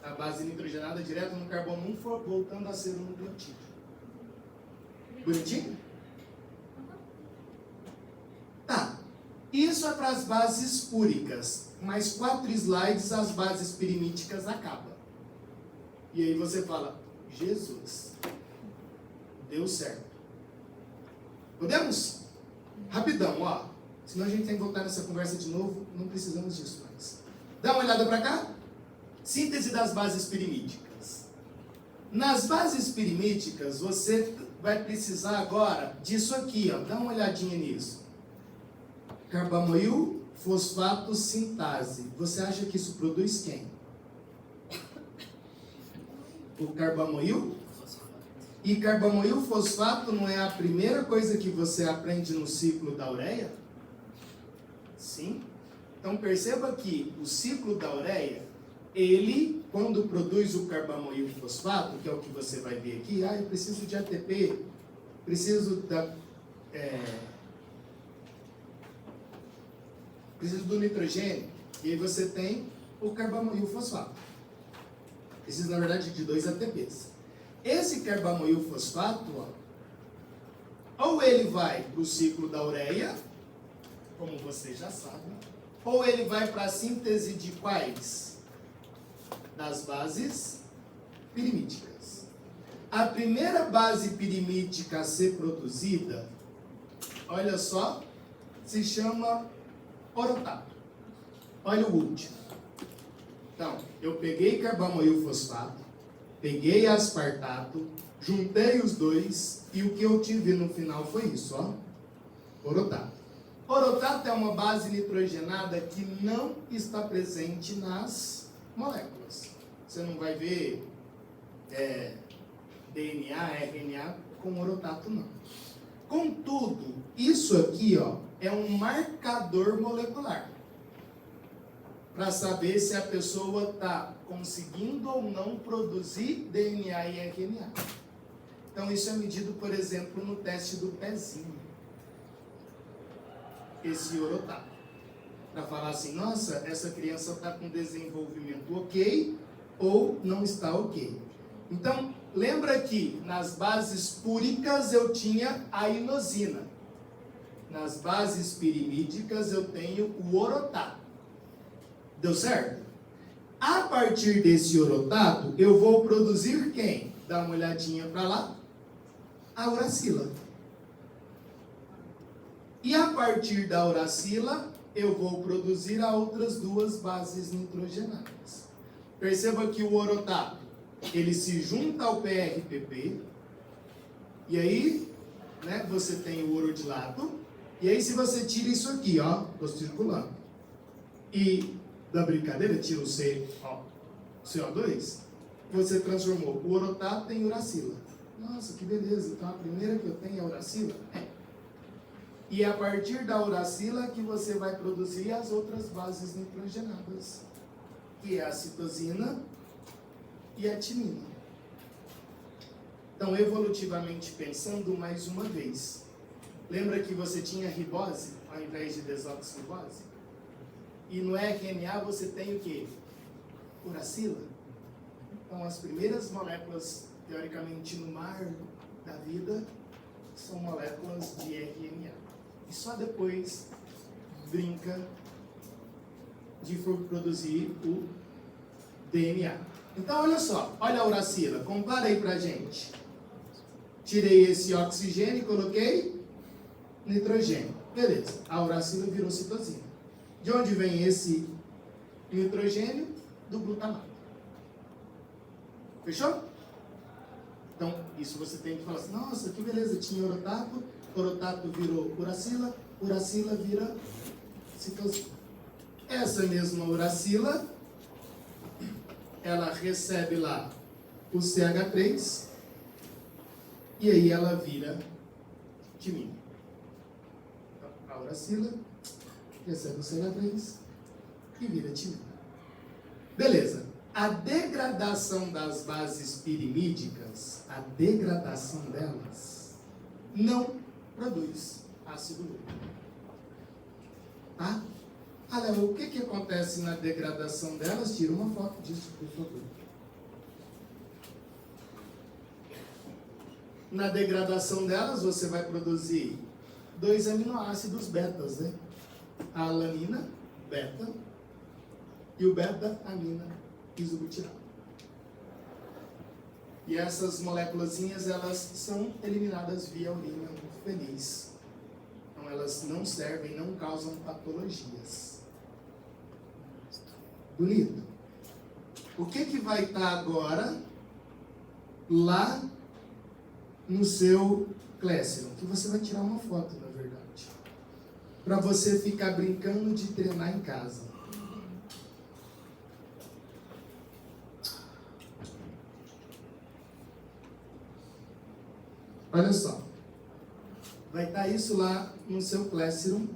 A base nitrogenada direto no carbono 1 for voltando a ser um nucleotídeo. Bonitinho? Tá. Isso é para as bases púricas. Mais 4 slides, as bases pirimídicas acabam. E aí você fala, Jesus, deu certo. Podemos? Rapidão, ó. Senão a gente tem que voltar nessa conversa de novo. Não precisamos disso mais. Dá uma olhada para cá. Síntese das bases pirimídicas. Nas bases pirimídicas, você vai precisar agora disso aqui, ó. Dá uma olhadinha nisso. Carbamoil, fosfato, sintase. Você acha que isso produz quem? O carbamoil? E carbamoil fosfato não é a primeira coisa que você aprende no ciclo da ureia? Sim. Então perceba que o ciclo da ureia, ele, quando produz o carbamoil fosfato, que é o que você vai ver aqui, eu preciso de ATP, preciso do nitrogênio, e aí você tem o carbamoil fosfato. Precisa, na verdade, de 2 ATPs. Esse carbamoil fosfato, ou ele vai para o ciclo da ureia, como você já sabe, ou ele vai para a síntese de quais? Das bases pirimídicas. A primeira base pirimídica a ser produzida, olha só, se chama orotato. Olha o último. Então, eu peguei carbamoil fosfato, peguei aspartato, juntei os dois e o que eu tive no final foi isso, ó, orotato. Orotato é uma base nitrogenada que não está presente nas moléculas. Você não vai ver DNA, RNA com orotato, não. Contudo, isso aqui, ó, é um marcador molecular para saber se a pessoa está conseguindo ou não produzir DNA e RNA. Então, isso é medido, por exemplo, no teste do pezinho. Esse orotato. Para falar assim, nossa, essa criança está com desenvolvimento ok ou não está ok. Então, lembra que nas bases púricas eu tinha a inosina. Nas bases pirimídicas eu tenho o orotato. Deu certo? A partir desse orotato, eu vou produzir quem? Dá uma olhadinha para lá. A uracila. E a partir da uracila, eu vou produzir outras duas bases nitrogenadas. Perceba que o orotato, ele se junta ao PRPP, e aí, né, você tem o ouro de lado, e aí se você tira isso aqui, ó, estou circulando, e da brincadeira, tira o CO2, você transformou o orotato em uracila. Nossa, que beleza, então a primeira que eu tenho é a uracila? E é a partir da uracila que você vai produzir as outras bases nitrogenadas, que é a citosina e a timina. Então, evolutivamente pensando, mais uma vez, lembra que você tinha ribose ao invés de desoxirribose? E no RNA você tem o quê? Uracila. Então, as primeiras moléculas, teoricamente, no mar da vida, são moléculas de RNA. E só depois brinca de produzir o DNA. Então, olha só, olha a uracila, compara aí pra gente. Tirei esse oxigênio e coloquei nitrogênio. Beleza, a uracila virou citosina. De onde vem esse nitrogênio? Do glutamato. Fechou? Então, isso você tem que falar assim, nossa, que beleza, tinha orotato, orotato virou uracila, uracila vira citosina. Essa mesma uracila, ela recebe lá o CH3, e aí ela vira timina. Então, a uracila recebe o CH3 e vira timina. Beleza. A degradação das bases pirimídicas, a degradação delas, não produz ácido úrico. Tá? Ah, Léo, o que acontece na degradação delas? Tira uma foto disso, por favor. Na degradação delas, você vai produzir 2 aminoácidos betas, né? A alanina, beta, e o beta-amina isobutirado. E essas moléculazinhas, elas são eliminadas via urina feliz. Então, elas não servem, não causam patologias. Bonito. O que vai estar agora lá no seu Classroom? Que você vai tirar uma foto, na verdade. Para você ficar brincando de treinar em casa. Olha só. Vai estar isso lá no seu Classroom.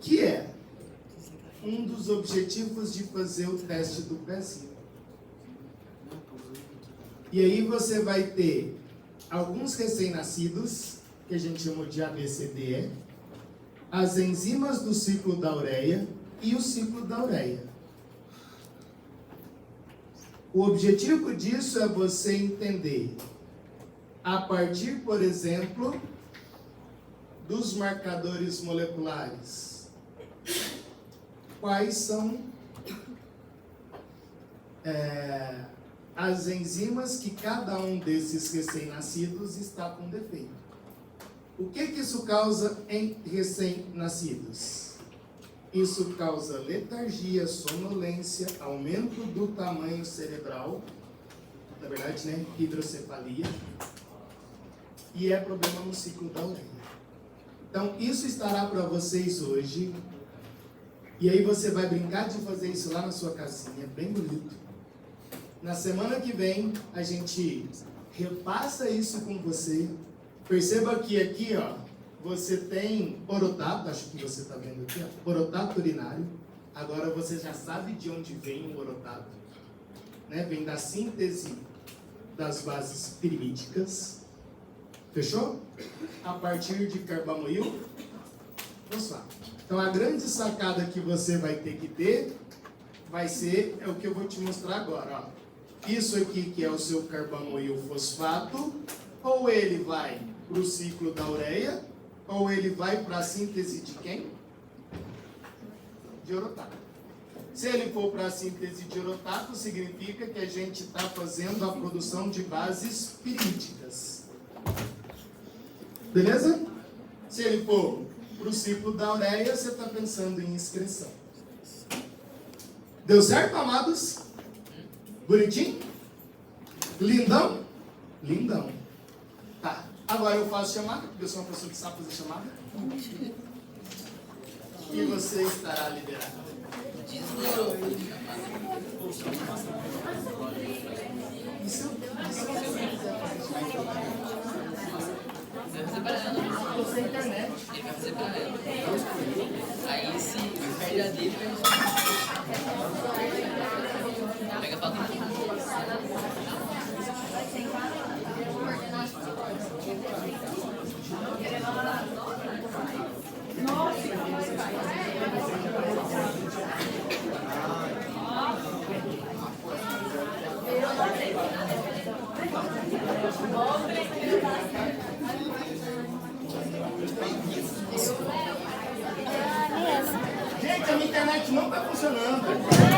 Que é um dos objetivos de fazer o teste do pezinho. E aí você vai ter alguns recém-nascidos, que a gente chama de ABCDE, as enzimas do ciclo da ureia e o ciclo da ureia. O objetivo disso é você entender, a partir, por exemplo, dos marcadores moleculares, quais são as enzimas que cada um desses recém-nascidos está com defeito. O que isso causa em recém-nascidos? Isso causa letargia, sonolência, aumento do tamanho cerebral, na verdade, né, hidrocefalia, e é problema no ciclo da ureia. Então, isso estará para vocês hoje, e aí você vai brincar de fazer isso lá na sua casinha, bem bonito. Na semana que vem, a gente repassa isso com você. Perceba que aqui, ó, você tem orotato, acho que você está vendo aqui, ó, orotato urinário. Agora você já sabe de onde vem o orotato, né? Vem da síntese das bases pirimídicas. Fechou? A partir de carbamoil fosfato. Então a grande sacada que você vai ter que ter vai ser, é o que eu vou te mostrar agora, ó. Isso aqui que é o seu carbamoil fosfato, ou ele vai para o ciclo da ureia, ou ele vai para a síntese de quem? De orotato. Se ele for para a síntese de orotato, significa que a gente está fazendo a produção de bases pirídicas. Beleza? Se ele for para o ciclo da ureia, você está pensando em excreção. Deu certo, amados? Bonitinho? Lindão? Lindão. Tá. Agora eu faço chamada, porque eu sou uma pessoa que sabe fazer chamada. E você estará liberado. Isso. Vai fazer para ela. Ele vai fazer para ela. Aí se perde a dele, pega a pauta. Gente, a minha internet não está funcionando.